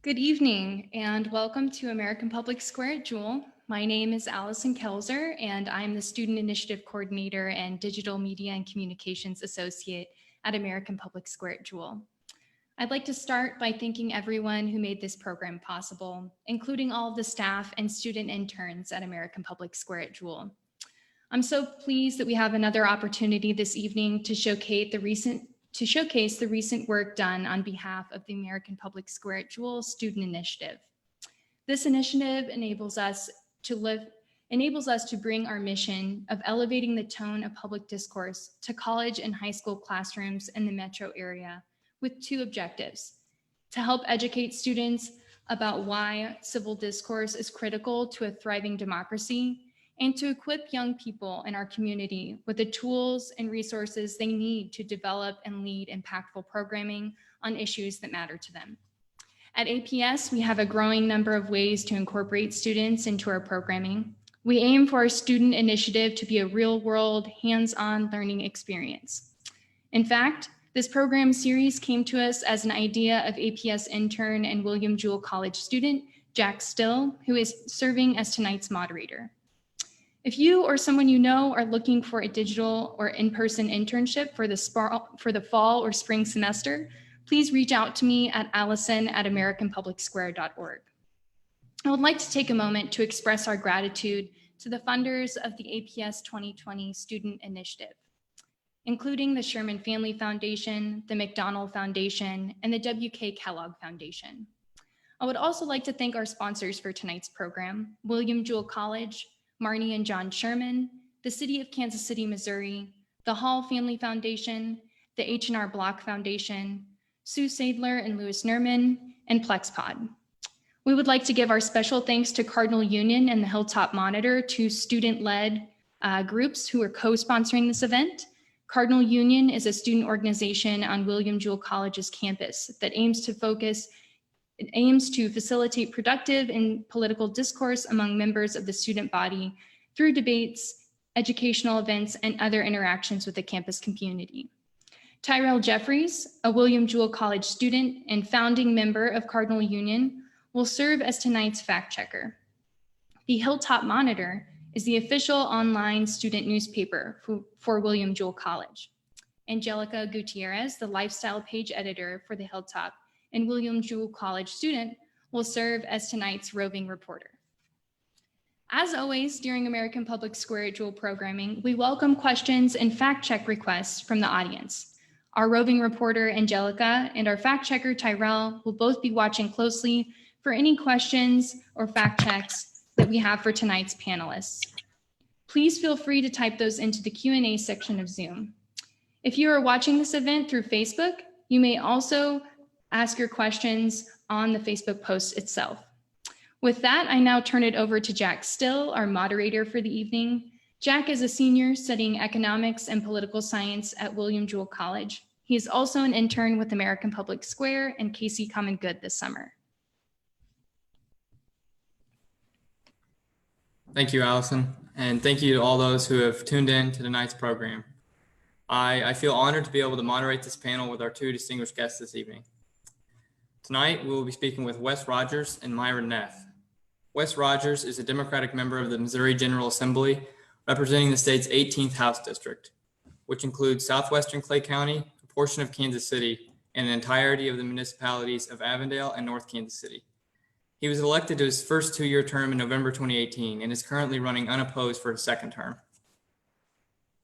Good evening and welcome to American Public Square at Jewell. My name is Allison Kelzer and I'm the Student Initiative Coordinator and Digital Media and Communications Associate at American Public Square at Jewell. I'd like to start by thanking everyone who made this program possible, including all of the staff and student interns at American Public Square at Jewell. I'm so pleased that we have another opportunity this evening to showcase the recent work done on behalf of the American Public Square at Jewell Student Initiative. This initiative enables us to bring our mission of elevating the tone of public discourse to college and high school classrooms in the metro area with two objectives: to help educate students about why civil discourse is critical to a thriving democracy, and to equip young people in our community with the tools and resources they need to develop and lead impactful programming on issues that matter to them. At APS, we have a growing number of ways to incorporate students into our programming. We aim for our student initiative to be a real-world, hands-on learning experience. In fact, this program series came to us as an idea of APS intern and William Jewell College student, Jack Still, who is serving as tonight's moderator. If you or someone you know are looking for a digital or in-person internship for the fall or spring semester, please reach out to me at allison@americanpublicsquare.org. I would like to take a moment to express our gratitude to the funders of the APS 2020 Student Initiative, including the Sherman Family Foundation, the McDonald Foundation, and the W.K. Kellogg Foundation. I would also like to thank our sponsors for tonight's program: William Jewell College, Marnie and John Sherman, the City of Kansas City, Missouri, the Hall Family Foundation, the H&R Block Foundation, Sue Sadler and Louis Nerman, and PlexPod. We would like to give our special thanks to Cardinal Union and the Hilltop Monitor, two student-led groups who are co-sponsoring this event. Cardinal Union is a student organization on William Jewell College's campus that aims to facilitate productive and political discourse among members of the student body through debates, educational events, and other interactions with the campus community. Tyrell Jeffries, a William Jewell College student and founding member of Cardinal Union, will serve as tonight's fact checker. The Hilltop Monitor is the official online student newspaper for William Jewell College. Angelica Gutierrez, the lifestyle page editor for the Hilltop and William Jewell College student, will serve as tonight's roving reporter. As always, during American Public Square at Jewell programming, we welcome questions and fact check requests from the audience. Our roving reporter, Angelica, and our fact checker, Tyrell, will both be watching closely for any questions or fact checks that we have for tonight's panelists. Please feel free to type those into the Q&A section of Zoom. If you are watching this event through Facebook, you may also ask your questions on the Facebook post itself. With that, I now turn it over to Jack Still, our moderator for the evening. Jack is a senior studying economics and political science at William Jewell College. He is also an intern with American Public Square and KC Common Good this summer. Thank you, Allison, and thank you to all those who have tuned in to tonight's program. I feel honored to be able to moderate this panel with our two distinguished guests this evening. Tonight, we will be speaking with Wes Rogers and Myron Neth. Wes Rogers is a Democratic member of the Missouri General Assembly, representing the state's 18th House District, which includes southwestern Clay County, a portion of Kansas City, and the entirety of the municipalities of Avondale and North Kansas City. He was elected to his first two-year term in November 2018 and is currently running unopposed for his second term.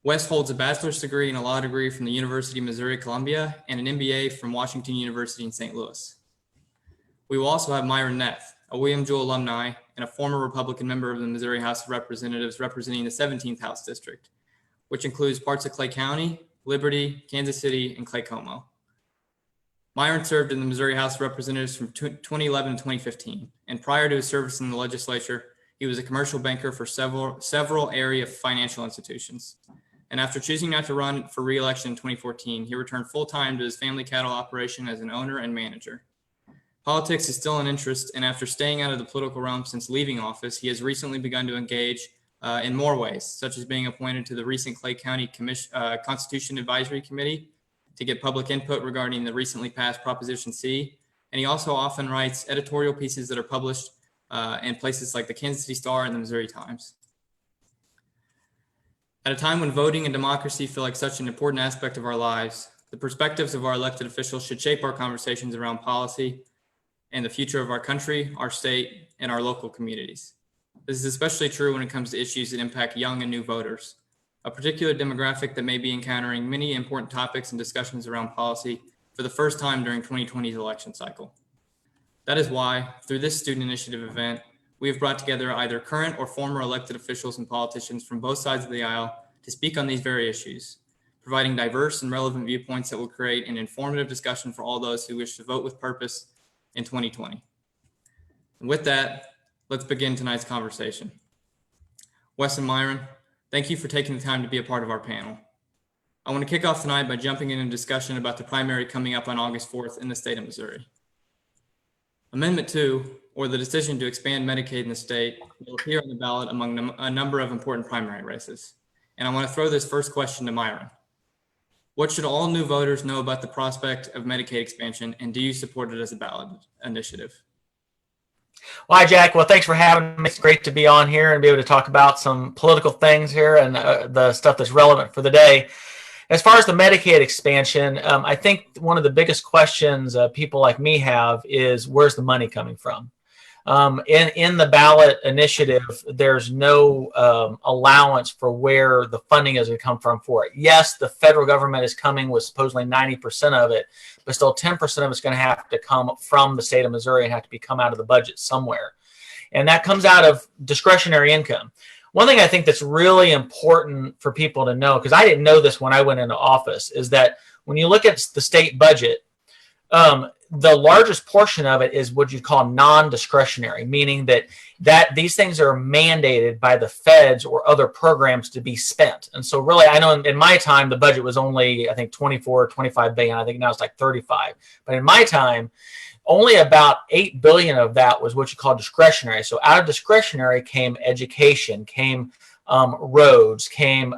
Wes holds a bachelor's degree and a law degree from the University of Missouri-Columbia and an MBA from Washington University in St. Louis. We will also have Myron Neth, a William Jewell alumni and a former Republican member of the Missouri House of Representatives representing the 17th House District, which includes parts of Clay County, Liberty, Kansas City, and Clay Como. Myron served in the Missouri House of Representatives from 2011 to 2015, and prior to his service in the legislature, he was a commercial banker for several area financial institutions. And after choosing not to run for re-election in 2014, he returned full-time to his family cattle operation as an owner and manager. Politics is still an interest, and after staying out of the political realm since leaving office, he has recently begun to engage in more ways, such as being appointed to the recent Clay County Constitution Advisory Committee to get public input regarding the recently passed Proposition C, and he also often writes editorial pieces that are published in places like the Kansas City Star and the Missouri Times. At a time when voting and democracy feel like such an important aspect of our lives, the perspectives of our elected officials should shape our conversations around policy and the future of our country, our state, and our local communities. This is especially true when it comes to issues that impact young and new voters, a particular demographic that may be encountering many important topics and discussions around policy for the first time during 2020's election cycle. That is why, through this student initiative event, we have brought together either current or former elected officials and politicians from both sides of the aisle to speak on these very issues, providing diverse and relevant viewpoints that will create an informative discussion for all those who wish to vote with purpose in 2020. And with that, let's begin tonight's conversation. Wes and Myron, thank you for taking the time to be a part of our panel. I want to kick off tonight by jumping into a discussion about the primary coming up on August 4th in the state of Missouri. Amendment 2, or the decision to expand Medicaid in the state, will appear on the ballot among a number of important primary races. And I want to throw this first question to Myron. What should all new voters know about the prospect of Medicaid expansion, and do you support it as a ballot initiative? Well, hi, Jack. Well, thanks for having me. It's great to be on here and be able to talk about some political things here and the stuff that's relevant for the day. As far as the Medicaid expansion, I think one of the biggest questions people like me have is where's the money coming from? In the ballot initiative, there's no allowance for where the funding is going to come from for it. Yes, the federal government is coming with supposedly 90% of it, but still 10% of it's going to have to come from the state of Missouri and have to come out of the budget somewhere. And that comes out of discretionary income. One thing I think that's really important for people to know, because I didn't know this when I went into office, is that when you look at the state budget, the largest portion of it is what you call non-discretionary, meaning that these things are mandated by the feds or other programs to be spent. And so really, I know in my time, the budget was only, I think, 24, 25 billion. I think now it's like 35. But in my time, only about 8 billion of that was what you call discretionary. So out of discretionary came education, came roads, came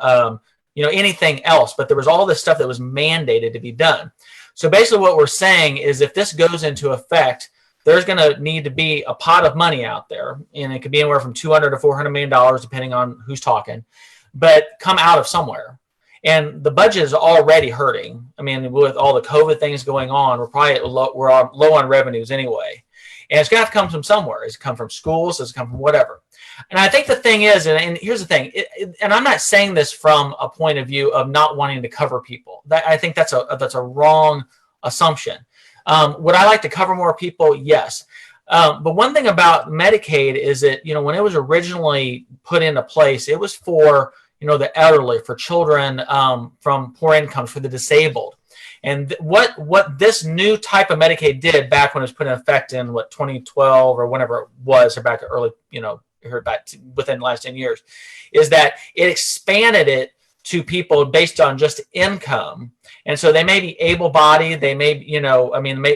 anything else. But there was all this stuff that was mandated to be done. So basically what we're saying is if this goes into effect, there's going to need to be a pot of money out there, and it could be anywhere from $200 to $400 million, depending on who's talking, but come out of somewhere. And the budget is already hurting. I mean, with all the COVID things going on, we're low on revenues anyway. And it's going to have to come from somewhere. It's come from schools. It's come from whatever. And I think the thing is, and here's the thing, and I'm not saying this from a point of view of not wanting to cover people. I think that's a wrong assumption. Would I like to cover more people? Yes. But one thing about Medicaid is that, when it was originally put into place, it was for, the elderly, for children from poor incomes, for the disabled. And what this new type of Medicaid did back when it was put in effect in 2012 or whenever it was, or back early, back within the last 10 years, is that it expanded it to people based on just income. And so they may be able-bodied, they may,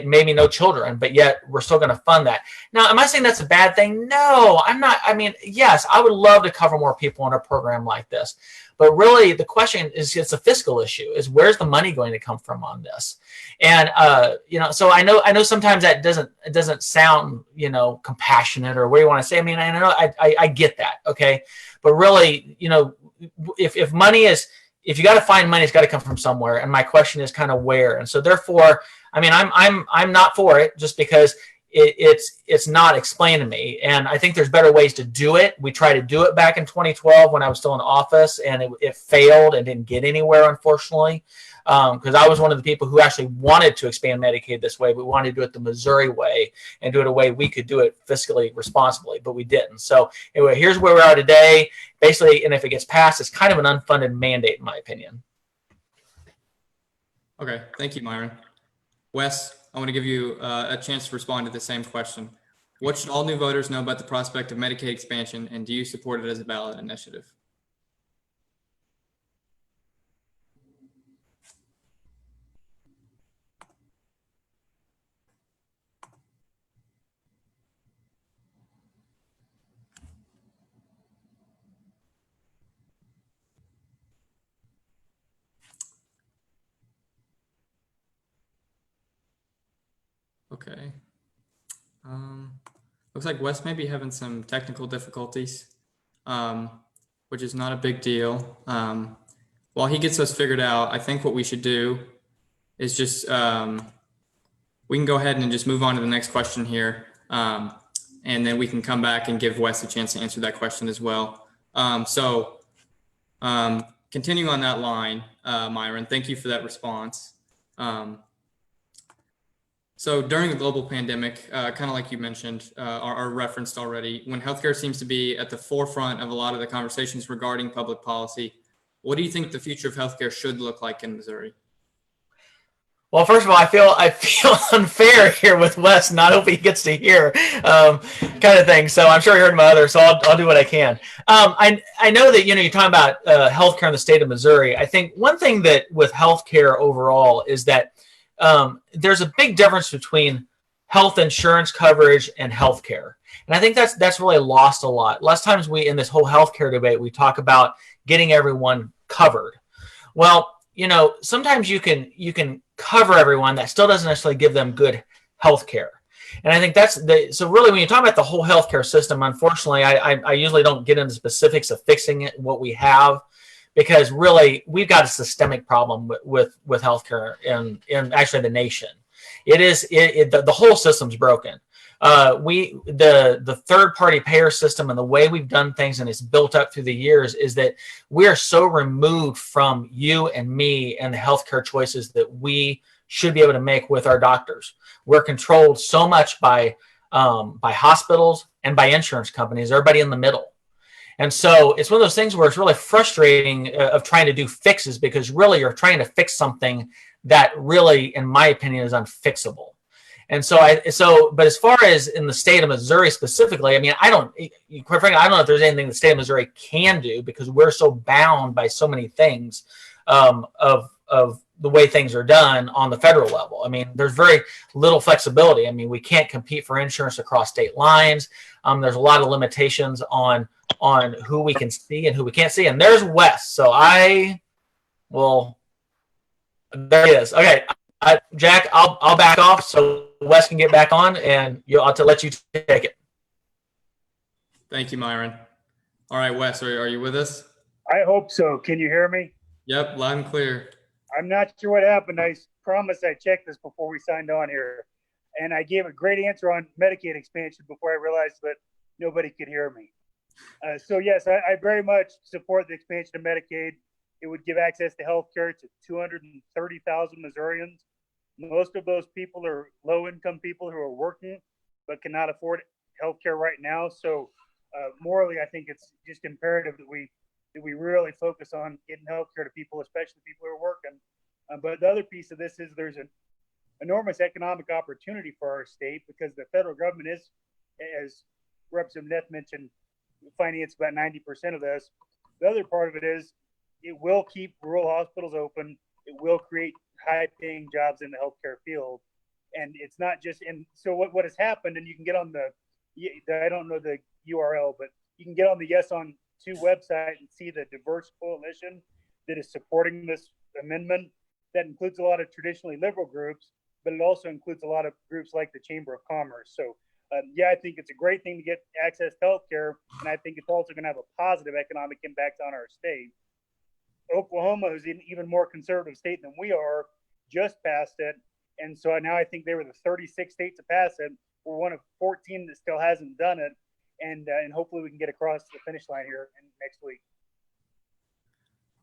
maybe no children, but yet we're still going to fund that. Now, am I saying that's a bad thing? No, I'm not. I mean, yes, I would love to cover more people in a program like this. But really, the question is, it's a fiscal issue, is where's the money going to come from on this? And, so I know sometimes that doesn't sound, compassionate or what do you want to say? I mean, I know I get that. Okay. But really, if money is, if you got to find money, it's got to come from somewhere. And my question is kind of where. And so therefore, I mean, I'm not for it just because it's not explained to me. And I think there's better ways to do it. We tried to do it back in 2012 when I was still in office, and it failed and didn't get anywhere, unfortunately. Because I was one of the people who actually wanted to expand Medicaid this way. We wanted to do it the Missouri way and do it a way we could do it fiscally responsibly, but we didn't. So anyway, here's where we are today. Basically, and if it gets passed, it's kind of an unfunded mandate, in my opinion. Okay, thank you, Myron. Wes, I want to give you a chance to respond to the same question. What should all new voters know about the prospect of Medicaid expansion, and do you support it as a ballot initiative? Okay. Looks like Wes may be having some technical difficulties, which is not a big deal. While he gets those figured out, I think what we should do is just, we can go ahead and just move on to the next question here. And then we can come back and give Wes a chance to answer that question as well. Continuing on that line, Myron, thank you for that response. So during the global pandemic, kind of like you mentioned, or referenced already, when healthcare seems to be at the forefront of a lot of the conversations regarding public policy, what do you think the future of healthcare should look like in Missouri? Well, first of all, I feel unfair here with Wes, not hoping he gets to hear kind of thing. So I'm sure he heard my other, so I'll do what I can. I know that, you're talking about healthcare in the state of Missouri. I think one thing that with healthcare overall is that there's a big difference between health insurance coverage and healthcare. And I think that's really lost a lot. Last times in this whole healthcare debate, we talk about getting everyone covered. Well, sometimes you can cover everyone. That still doesn't necessarily give them good health care. And I think so really when you talk about the whole healthcare system, unfortunately, I usually don't get into specifics of fixing it, what we have, because really we've got a systemic problem with healthcare in actually the nation. The whole system's broken. The third party payer system and the way we've done things, and it's built up through the years, is that we are so removed from you and me and the healthcare choices that we should be able to make with our doctors. We're controlled so much by hospitals and by insurance companies, everybody in the middle. And so it's one of those things where it's really frustrating of trying to do fixes, because really you're trying to fix something that really, in my opinion, is unfixable. And but as far as in the state of Missouri specifically, I mean, quite frankly, I don't know if there's anything the state of Missouri can do, because we're so bound by so many things of the way things are done on the federal level. I mean, there's very little flexibility. I mean, we can't compete for insurance across state lines. There's a lot of limitations on who we can see and who we can't see. And there's Wes. So there he is. Okay. Jack, I'll back off so Wes can get back on, and I'll let you take it. Thank you, Myron. All right, Wes, are you with us? I hope so. Can you hear me? Yep, loud and clear. I'm not sure what happened. I promised I checked this before we signed on here, and I gave a great answer on Medicaid expansion before I realized that nobody could hear me. So yes, I very much support the expansion of Medicaid. It would give access to health care to 230,000 Missourians. Most of those people are low-income people who are working but cannot afford health care right now. So morally, I think it's just imperative that we really focus on getting health care to people, especially people who are working. But the other piece of this is there's an enormous economic opportunity for our state, because the federal government is, as Representative Neth mentioned, finance about 90% of this. The other part of it is it will keep rural hospitals open. It will create high-paying jobs in the healthcare field, and it's not just. And so what has happened, and you can get on I don't know the URL, but you can get on the Yes on 2 website and see the diverse coalition that is supporting this amendment. That includes a lot of traditionally liberal groups, but it also includes a lot of groups like the Chamber of Commerce. So I think it's a great thing to get access to healthcare, and I think it's also going to have a positive economic impact on our state. Oklahoma, who's an even more conservative state than we are, just passed it. And so now I think they were the 36 states to pass it. We're one of 14 that still hasn't done it. And hopefully we can get across the finish line here next week.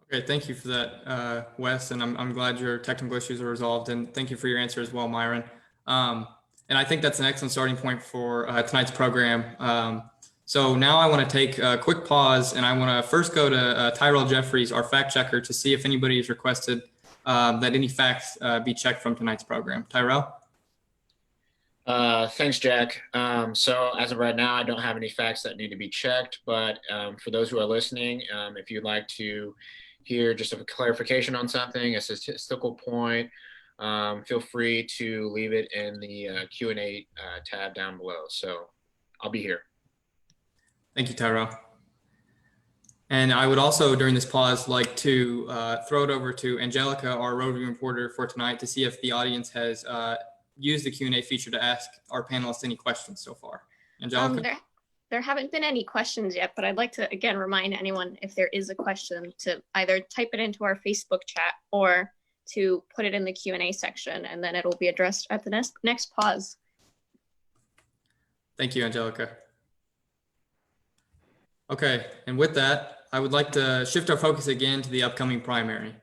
Okay, thank you for that, Wes. And I'm glad your technical issues are resolved. And thank you for your answer as well, Myron. And I think that's an excellent starting point for tonight's program. So now I want to take a quick pause, and I want to first go to Tyrell Jeffries, our fact checker, to see if anybody has requested that any facts be checked from tonight's program. Tyrell? Thanks, Jack. So as of right now, I don't have any facts that need to be checked, but for those who are listening, if you'd like to hear just a clarification on something, a statistical point, feel free to leave it in the Q&A tab down below. So I'll be here. Thank you, Tyrell. And I would also, during this pause, like to throw it over to Angelica, our roving reporter for tonight, to see if the audience has used the Q&A feature to ask our panelists any questions so far. Angelica? There haven't been any questions yet, but I'd like to, again, remind anyone if there is a question to either type it into our Facebook chat or to put it in the Q&A section, and then it'll be addressed at the next pause. Thank you, Angelica. Okay, and with that, I would like to shift our focus again to the upcoming primary.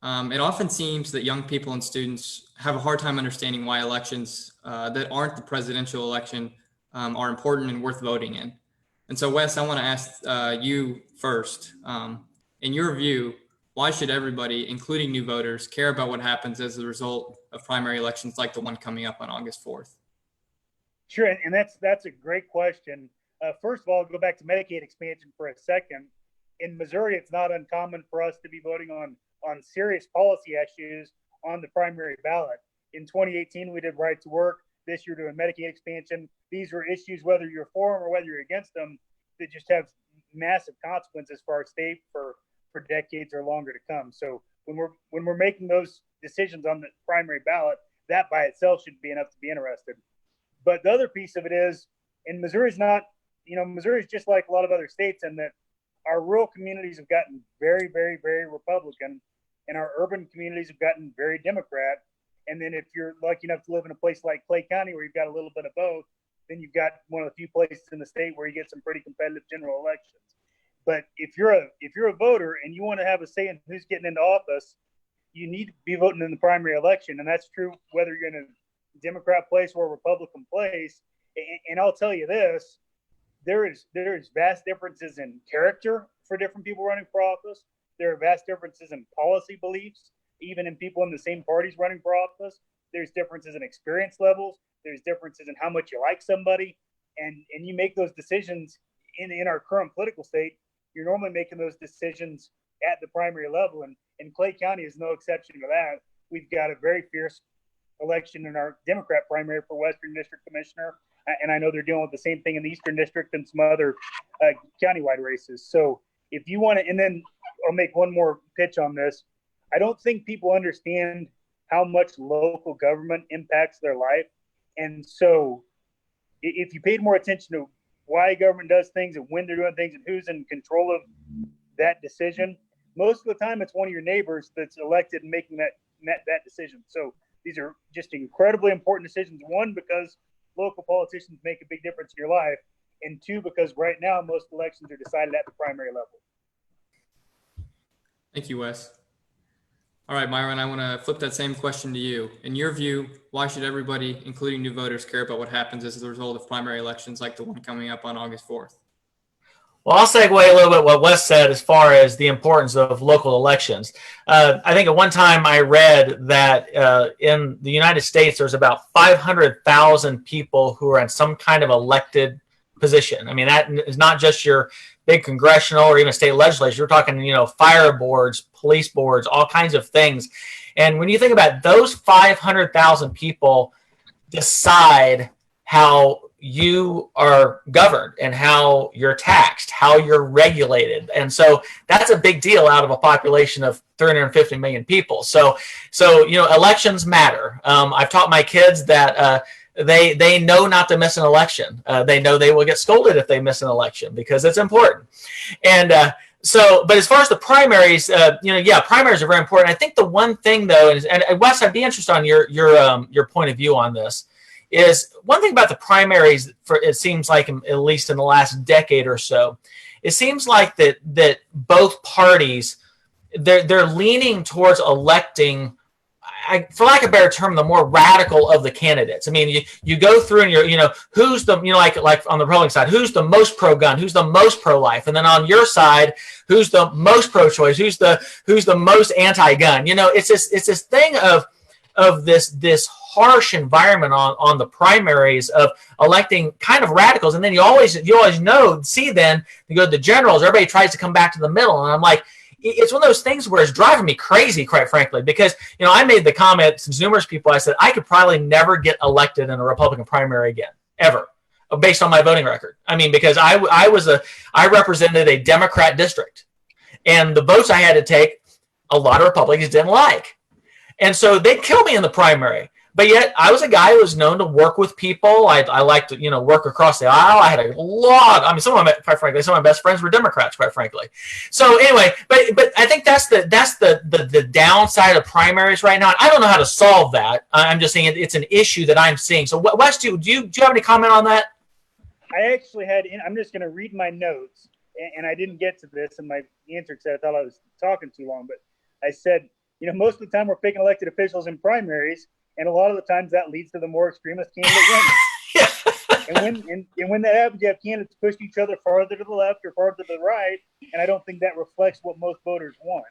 It often seems that young people and students have a hard time understanding why elections that aren't the presidential election are important and worth voting in. And so, Wes, I want to ask you first. In your view, why should everybody, including new voters, care about what happens as a result of primary elections like the one coming up on August 4th? Sure, and that's a great question. First of all, I'll go back to Medicaid expansion for a second. In Missouri, it's not uncommon for us to be voting on serious policy issues on the primary ballot. In 2018, we did right to work. This year, doing Medicaid expansion. These are issues, whether you're for them or whether you're against them, that just have massive consequences for our state for decades or longer to come. So when we're making those decisions on the primary ballot, that by itself should be enough to be interested. But the other piece of it is, and Missouri's not, Missouri's just like a lot of other states in that our rural communities have gotten very, very, very Republican, and our urban communities have gotten very Democrat. And then if you're lucky enough to live in a place like Clay County where you've got a little bit of both, then you've got one of the few places in the state where you get some pretty competitive general elections. But if you're a voter and you want to have a say in who's getting into office, you need to be voting in the primary election. And that's true whether you're in a Democrat place or a Republican place. And I'll tell you this, there is vast differences in character for different people running for office. There are vast differences in policy beliefs, even in people in the same parties running for office. There's differences in experience levels. There's differences in how much you like somebody. And you make those decisions in our current political state. You're normally making those decisions at the primary level. And Clay County is no exception to that. We've got a very fierce election in our Democrat primary for Western District Commissioner. And I know they're dealing with the same thing in the Eastern District and some other countywide races. So if you want to, and then I'll make one more pitch on this. I don't think people understand how much local government impacts their life. And so if you paid more attention to why government does things and when they're doing things and who's in control of that decision, most of the time it's one of your neighbors that's elected and making that decision. So these are just incredibly important decisions. One, because local politicians make a big difference in your life. And two, because right now most elections are decided at the primary level. Thank you, Wes. All right, Myron, I want to flip that same question to you. In your view, why should everybody, including new voters, care about what happens as a result of primary elections like the one coming up on August 4th? Well, I'll segue a little bit what Wes said as far as the importance of local elections. I think at one time I read that in the United States, there's about 500,000 people who are in some kind of elected position. I mean, that is not just your big congressional or even state legislature. We're talking, fire boards, police boards, all kinds of things. And when you think about those 500,000 people decide how you are governed and how you're taxed, how you're regulated. And so that's a big deal out of a population of 350 million people. So elections matter. I've taught my kids that they know not to miss an election. They know they will get scolded if they miss an election because it's important. And but as far as the primaries, primaries are very important. I think the one thing though, and Wes, I'd be interested on your point of view on this, is one thing about the primaries, it seems like at least in the last decade or so, it seems like that both parties, they're leaning towards electing, for lack of a better term, the more radical of the candidates. I mean, you go through and who's the, like on the Republican side, who's the most pro-gun, who's the most pro-life, and then on your side, who's the most pro-choice, who's the most anti-gun. It's this thing of this harsh environment on the primaries of electing kind of radicals, and then you always see then you go to the generals, everybody tries to come back to the middle, and I'm like, it's one of those things where it's driving me crazy, quite frankly, because I made the comment to numerous people. I said I could probably never get elected in a Republican primary again, ever, based on my voting record. I mean, because I represented a Democrat district, and the votes I had to take, a lot of Republicans didn't like. And so they'd kill me in the primary. But yet I was a guy who was known to work with people. I liked to, work across the aisle. I had a lot. I mean, quite frankly, some of my best friends were Democrats, quite frankly. So anyway, but I think that's the downside of primaries right now. I don't know how to solve that. I'm just saying it's an issue that I'm seeing. So Wes, do you have any comment on that? I actually had, I'm just going to read my notes, and I didn't get to this in my answer because I thought I was talking too long, but I said, most of the time we're picking elected officials in primaries, and a lot of the times that leads to the more extremist candidate winning. and when that happens, you have candidates push each other farther to the left or farther to the right, and I don't think that reflects what most voters want.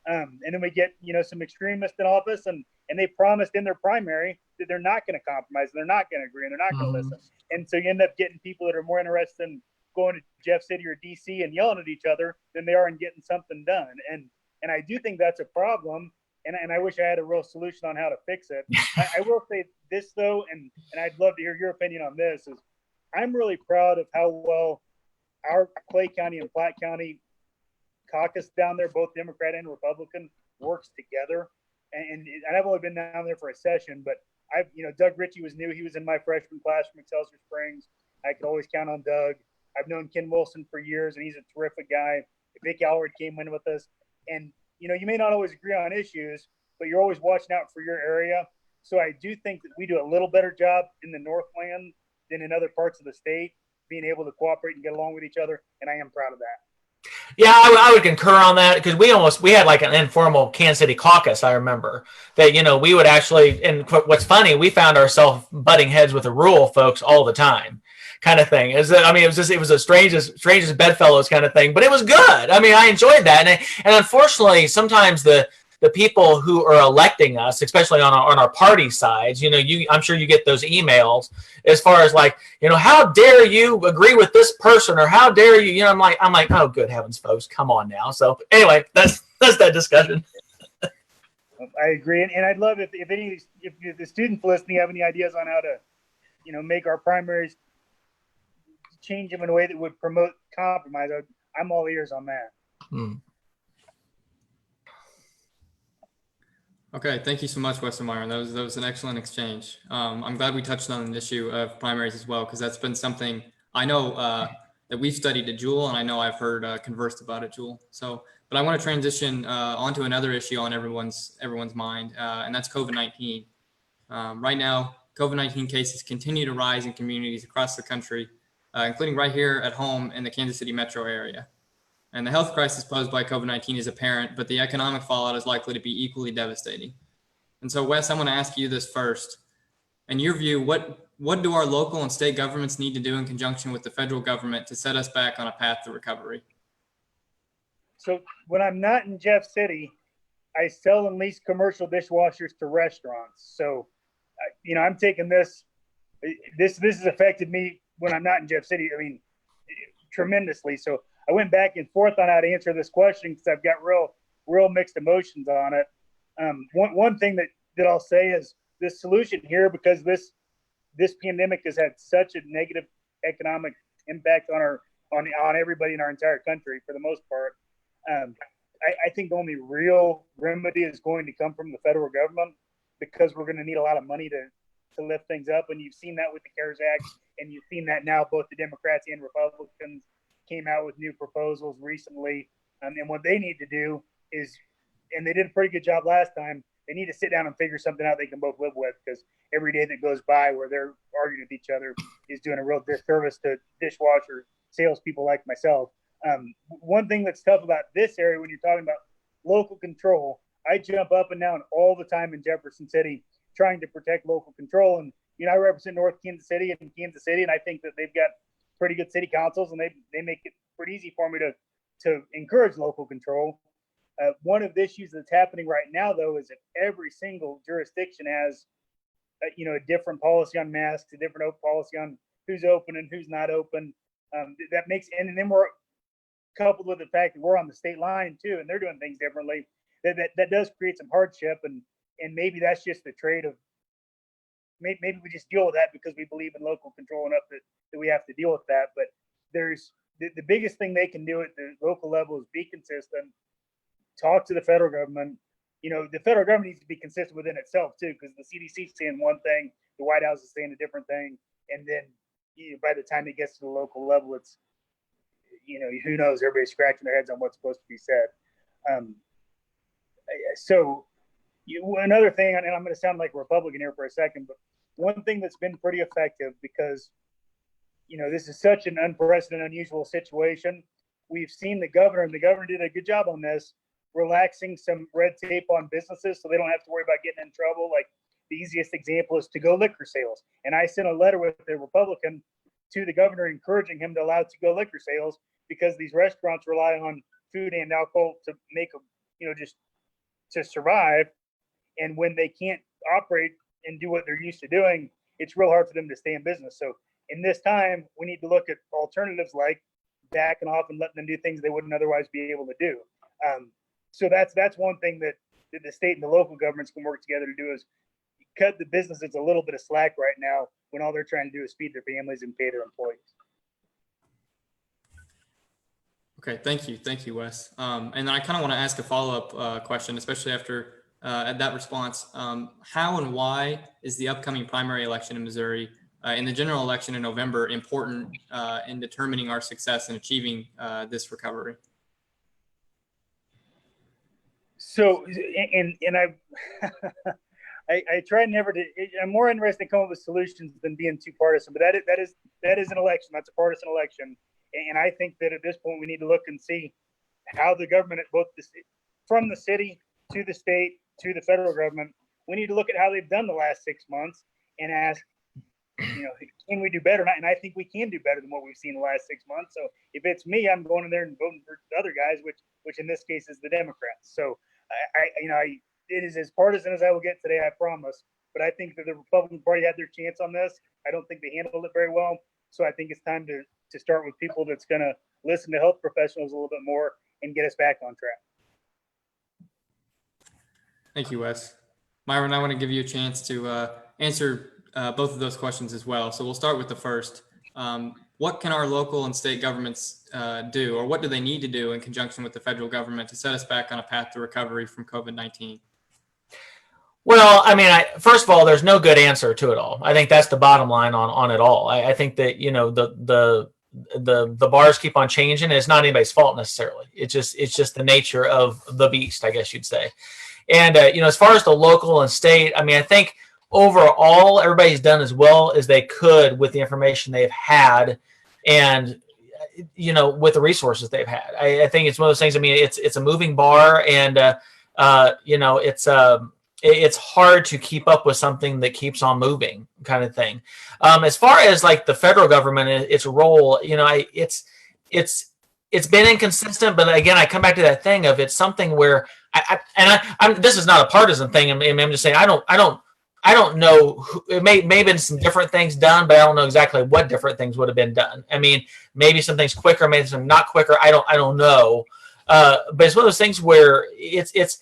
And then we get, some extremists in office, and they promised in their primary that they're not going to compromise, and they're not going to agree, and they're not going to listen. And so you end up getting people that are more interested in going to Jeff City or DC and yelling at each other than they are in getting something done. And I do think that's a problem. And I wish I had a real solution on how to fix it. I will say this though, and I'd love to hear your opinion on this, is I'm really proud of how well our Clay County and Platte County caucus down there, both Democrat and Republican, works together. And I've only been down there for a session, but Doug Ritchie was new. He was in my freshman class from Excelsior Springs. I could always count on Doug. I've known Ken Wilson for years, and he's a terrific guy. Vic Allard came in with us. And, you may not always agree on issues, but you're always watching out for your area. So I do think that we do a little better job in the Northland than in other parts of the state, being able to cooperate and get along with each other. And I am proud of that. Yeah, I would concur on that because we had like an informal Kansas City caucus. I remember that, we would actually, and what's funny, we found ourselves butting heads with the rural folks all the time, kind of thing. It was a strangest bedfellows kind of thing, but it was good. I mean, I enjoyed that. And unfortunately, sometimes the people who are electing us, especially on our party sides, I'm sure you get those emails as far as like, how dare you agree with this person, or how dare you, I'm like, oh, good heavens, folks, come on now. So anyway, that's that discussion. I agree. And I'd love if the students listening have any ideas on how to, make our primaries, change them in a way that would promote compromise. I'm all ears on that. Okay, thank you so much, Wes and Myron. That was an excellent exchange. I'm glad we touched on the issue of primaries as well, because that's been something I know that we've studied at Jewell, and I know I've heard conversed about at Jewell. But I want to transition onto another issue on everyone's mind, and that's COVID-19. Right now, COVID-19 cases continue to rise in communities across the country, including right here at home in the Kansas City metro area. And the health crisis posed by COVID-19 is apparent, but the economic fallout is likely to be equally devastating. And so, Wes, I'm going to ask you this first. In your view, what do our local and state governments need to do in conjunction with the federal government to set us back on a path to recovery? So when I'm not in Jeff City, I sell and lease commercial dishwashers to restaurants. So, I'm taking this has affected me when I'm not in Jeff City. I mean, tremendously. So I went back and forth on how to answer this question because I've got real mixed emotions on it. One thing that I'll say is the solution here, because this pandemic has had such a negative economic impact on everybody in our entire country for the most part. I think the only real remedy is going to come from the federal government, because we're going to need a lot of money to lift things up. And you've seen that with the CARES Act, and you've seen that now both the Democrats and Republicans came out with new proposals recently. And what they need to do is, and they did a pretty good job last time, they need to sit down and figure something out they can both live with, because every day that goes by where they're arguing with each other is doing a real disservice to dishwasher salespeople like myself. One thing that's tough about this area when you're talking about local control, I jump up and down all the time in Jefferson City trying to protect local control. And, I represent North Kansas City and Kansas City, and I think that they've got pretty good city councils, and they make it pretty easy for me to encourage local control. One of the issues that's happening right now, though, is that every single jurisdiction has, a different policy on masks, a different policy on who's open and who's not open. That makes, and then we're coupled with the fact that we're on the state line too, and they're doing things differently. That does create some hardship, and maybe that's just the trade of maybe we just deal with that because we believe in local control enough that we have to deal with that. But there's the biggest thing they can do at the local level is be consistent, talk to the federal government, the federal government needs to be consistent within itself too, because the CDC is saying one thing, the White House is saying a different thing, and then by the time it gets to the local level, it's who knows? Everybody's scratching their heads on what's supposed to be said. So another thing, and I'm going to sound like a Republican here for a second, but one thing that's been pretty effective, because this is such an unprecedented, unusual situation. We've seen the governor, and the governor did a good job on this, relaxing some red tape on businesses so they don't have to worry about getting in trouble. Like, the easiest example is to-go liquor sales. And I sent a letter with a Republican to the governor encouraging him to allow to-go liquor sales, because these restaurants rely on food and alcohol to make them, just to survive. And when they can't operate and do what they're used to doing, it's real hard for them to stay in business. So in this time, we need to look at alternatives like backing off and letting them do things they wouldn't otherwise be able to do. So that's one thing that the state and the local governments can work together to do, is cut the businesses a little bit of slack right now when all they're trying to do is feed their families and pay their employees. Okay, thank you, Wes. And I kind of want to ask a follow-up question, especially after at that response. How and why is the upcoming primary election in Missouri and the general election in November important in determining our success in achieving this recovery? So, and I try never to. I'm more interested in coming up with solutions than being too partisan. But that is an election. That's a partisan election, and I think that at this point we need to look and see how the government, at both from the city to the state to the federal government, we need to look at how they've done the last 6 months and ask, can we do better? And I think we can do better than what we've seen the last 6 months. So if it's me, I'm going in there and voting for the other guys, which in this case is the Democrats. So it is as partisan as I will get today, I promise. But I think that the Republican Party had their chance on this. I don't think they handled it very well. So I think it's time to start with people that's going to listen to health professionals a little bit more and get us back on track. Thank you, Wes. Myron, I want to give you a chance to answer both of those questions as well. So we'll start with the first. What can our local and state governments do, or what do they need to do in conjunction with the federal government to set us back on a path to recovery from COVID-19? Well, I mean, first of all, there's no good answer to it all. I think that's the bottom line on it all. I think that, the bars keep on changing, and it's not anybody's fault necessarily. It's just the nature of the beast, I guess you'd say. And, as far as the local and state, I mean, I think overall, everybody's done as well as they could with the information they've had and, with the resources they've had. I think it's one of those things. I mean, it's a moving bar, and, it's hard to keep up with something that keeps on moving, kind of thing. As far as like the federal government, its role, it's been inconsistent, but again, I come back to that thing of it's something where I'm this is not a partisan thing. I'm just saying I don't know. It may have been some different things done, but I don't know exactly what different things would have been done. I mean, maybe some things quicker, maybe some not quicker. I don't know. But it's one of those things where it's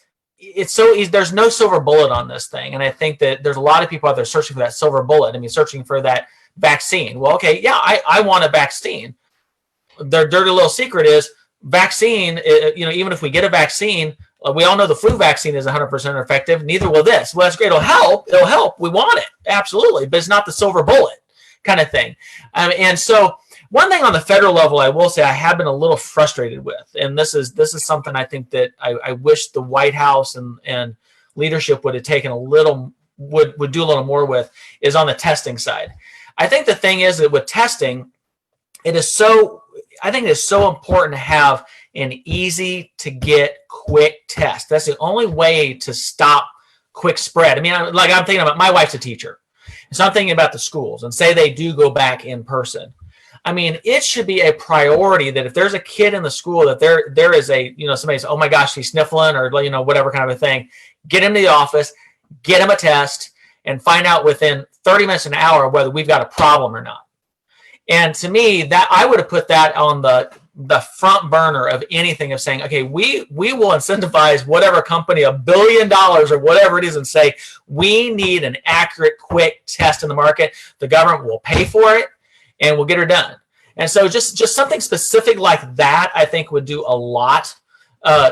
so easy. There's no silver bullet on this thing, and I think that there's a lot of people out there searching for that silver bullet. I mean, searching for that vaccine. Well, okay, yeah, I want a vaccine. Their dirty little secret is vaccine. Even if we get a vaccine, we all know the flu vaccine is 100% effective. Neither will this. Well, that's great. It'll help. We want it. Absolutely. But it's not the silver bullet kind of thing. And so one thing on the federal level, I will say I have been a little frustrated with, and this is something I think that I wish the White House and leadership would have taken would do a little more with, is on the testing side. I think the thing is that with testing, I think it is so important to have an easy to get quick test. That's the only way to stop quick spread. I mean, I'm thinking about, my wife's a teacher. So I'm thinking about the schools, and say they do go back in person. I mean, it should be a priority that if there's a kid in the school that there is somebody says, oh my gosh, he's sniffling, or whatever kind of a thing, get him to the office, get him a test, and find out within 30 minutes, an hour, whether we've got a problem or not. And to me, that I would have put that on the front burner of anything, of saying, okay, we will incentivize whatever company $1 billion or whatever it is, and say, we need an accurate, quick test in the market. The government will pay for it, and we'll get her done. And so just something specific like that, I think, would do a lot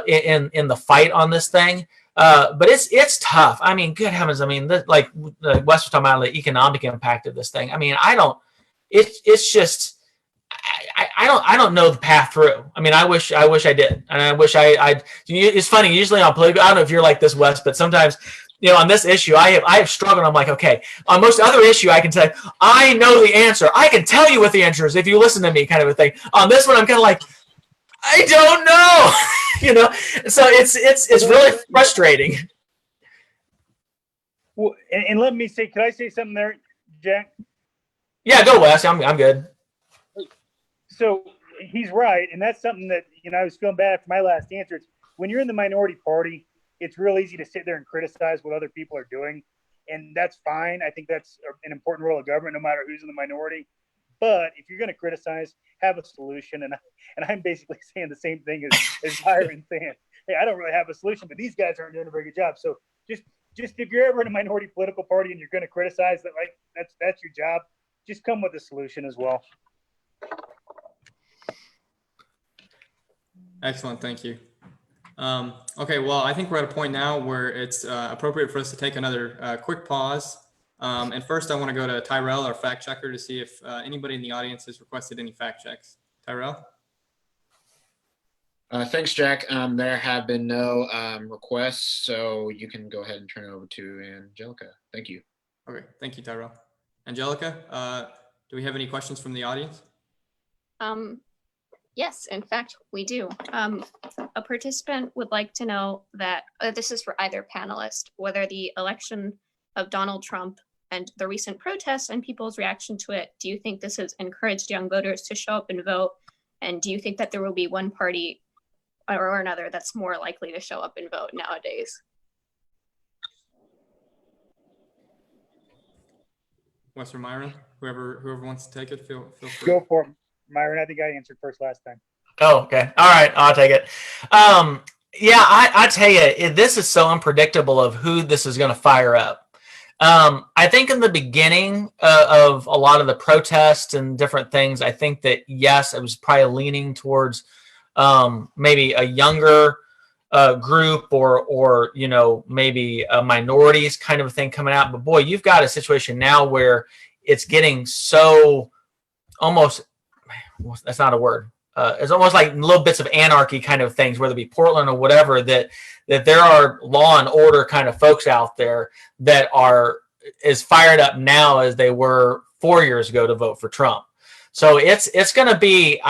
in the fight on this thing. But it's tough. I mean, good heavens. I mean, like Wes was talking about the economic impact of this thing. I mean, it's just, I don't know the path through. I mean, I wish I did. And I wish it's funny. Usually on political, I don't know if you're like this, Wes, but sometimes, on this issue, I have struggled. I'm like, okay, on most other issue, I can say, I know the answer. I can tell you what the answer is if you listen to me, kind of a thing. On this one, I'm kind of like, I don't know, so it's really frustrating. Well, and let me say, could I say something there, Jack? Yeah, go Wes. I'm good. So he's right, and that's something that I was feeling bad for my last answer. It's when you're in the minority party, it's real easy to sit there and criticize what other people are doing, and that's fine. I think that's an important role of government, no matter who's in the minority. But if you're going to criticize, have a solution. And I'm basically saying the same thing as Myron saying, hey, I don't really have a solution, but these guys aren't doing a very good job. So just if you're ever in a minority political party and you're going to criticize that, like that's your job, just come with a solution as well. Excellent. Thank you. Okay, well, I think we're at a point now where it's appropriate for us to take another quick pause. And first, I want to go to Tyrell, our fact checker, to see if anybody in the audience has requested any fact checks. Tyrell? Thanks, Jack. There have been no requests, so you can go ahead and turn it over to Angelica. Thank you. Okay, thank you, Tyrell. Angelica, do we have any questions from the audience? Yes, in fact, we do. A participant would like to know that this is for either panelist, whether the election of Donald Trump and the recent protests and people's reaction to it, do you think this has encouraged young voters to show up and vote? And do you think that there will be one party or another that's more likely to show up and vote nowadays? Wes or Myron, whoever wants to take it, feel free. Go for it, Myron. I think I answered first last time. Oh, okay. All right. I'll take it. Yeah, I tell you, this is so unpredictable of who this is going to fire up. I think in the beginning of a lot of the protests and different things, I think that, yes, it was probably leaning towards maybe a younger group or maybe minorities kind of a thing coming out. But boy, you've got a situation now where it's getting so almost, that's not a word. It's almost like little bits of anarchy kind of things, whether it be Portland or whatever, that there are law and order kind of folks out there that are as fired up now as they were 4 years ago to vote for Trump. So it's going to be,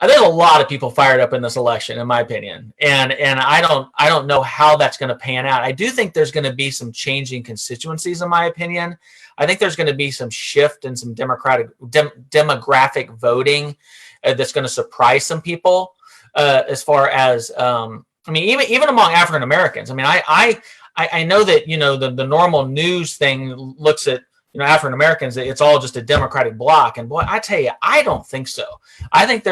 there's a lot of people fired up in this election, in my opinion, and I don't know how that's going to pan out. I do think there's going to be some changing constituencies, in my opinion. I think there's going to be some shift in some demographic voting that's going to surprise some people as far as even among African Americans. I mean, I know that the normal news thing looks at African Americans, it's all just a Democratic bloc, and boy, I tell you, I don't think so. I think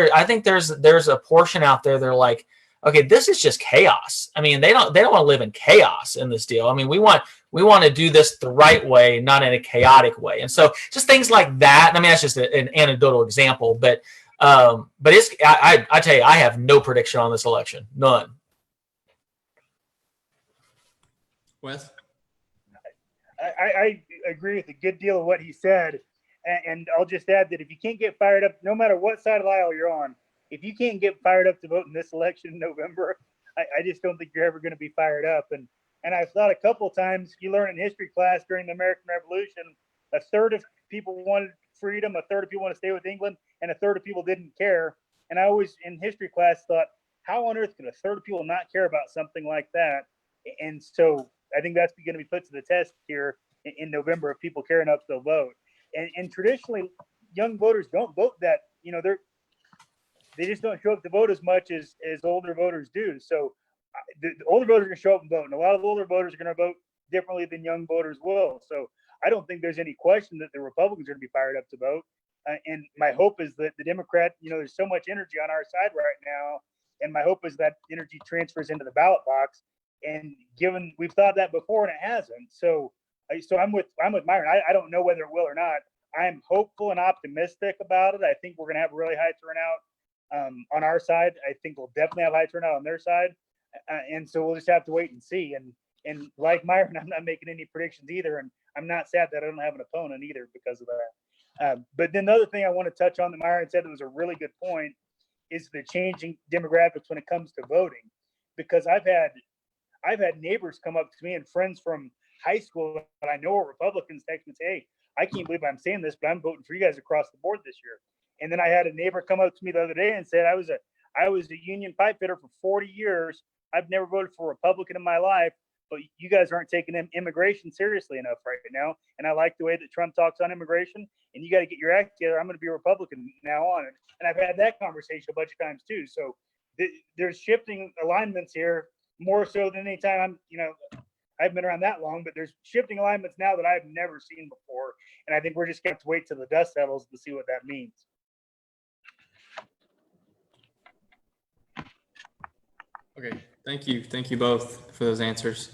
there's a portion out there, they're like, okay, this is just chaos. I mean, they don't want to live in chaos in this deal. I mean, we want to do this the right way, not in a chaotic way. And so just things like that. I mean, that's just an anecdotal example, but it's, I tell you, I have no prediction on this election. None. Wes? I agree with a good deal of what he said. And I'll just add that if you can't get fired up, no matter what side of the aisle you're on, if you can't get fired up to vote in this election in November, I just don't think you're ever going to be fired up. And I've thought a couple of times, you learn in history class during the American Revolution, a third of people wanted freedom, a third of people want to stay with England, and a third of people didn't care. And I always, in history class, thought, how on earth could a third of people not care about something like that? And so I think that's going to be put to the test here in November if people care enough to vote. And traditionally, young voters don't vote that, they just don't show up to vote as much as older voters do. So the older voters are going to show up and vote, and a lot of the older voters are going to vote differently than young voters will. So I don't think there's any question that the Republicans are going to be fired up to vote. And my hope is that the Democrat, there's so much energy on our side right now, and my hope is that energy transfers into the ballot box. And given we've thought that before and it hasn't, so I'm with Myron. I don't know whether it will or not. I'm hopeful and optimistic about it. I think we're going to have a really high turnout on our side. I think we'll definitely have high turnout on their side. And so we'll just have to wait and see. And like Myron, I'm not making any predictions either. And I'm not sad that I don't have an opponent either because of that. But then the other thing I want to touch on that Myron said that was a really good point is the changing demographics when it comes to voting. Because I've had neighbors come up to me and friends from high school that I know are Republicans text me and say, hey, I can't believe I'm saying this, but I'm voting for you guys across the board this year. And then I had a neighbor come up to me the other day and said, I was a union pipe fitter for 40 years. I've never voted for a Republican in my life, but you guys aren't taking immigration seriously enough right now. And I like the way that Trump talks on immigration, and you got to get your act together. I'm going to be a Republican now on it. And I've had that conversation a bunch of times too. So there's shifting alignments here more so than any time I've been around that long, but there's shifting alignments now that I've never seen before. And I think we're just going to have to wait till the dust settles to see what that means. Okay, thank you both for those answers.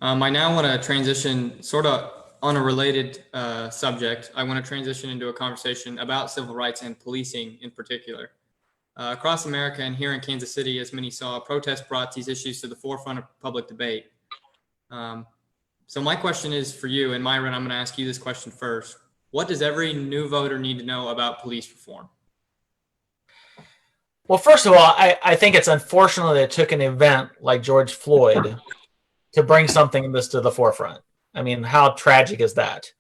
I now want to transition sort of on a related subject. I want to transition into a conversation about civil rights and policing in particular. Across America and here in Kansas City, as many saw, protests brought these issues to the forefront of public debate. So my question is for you, and Myron, I'm going to ask you this question first. What does every new voter need to know about police reform? Well, first of all, I think it's unfortunate that it took an event like George Floyd to bring something like this to the forefront. I mean, how tragic is that?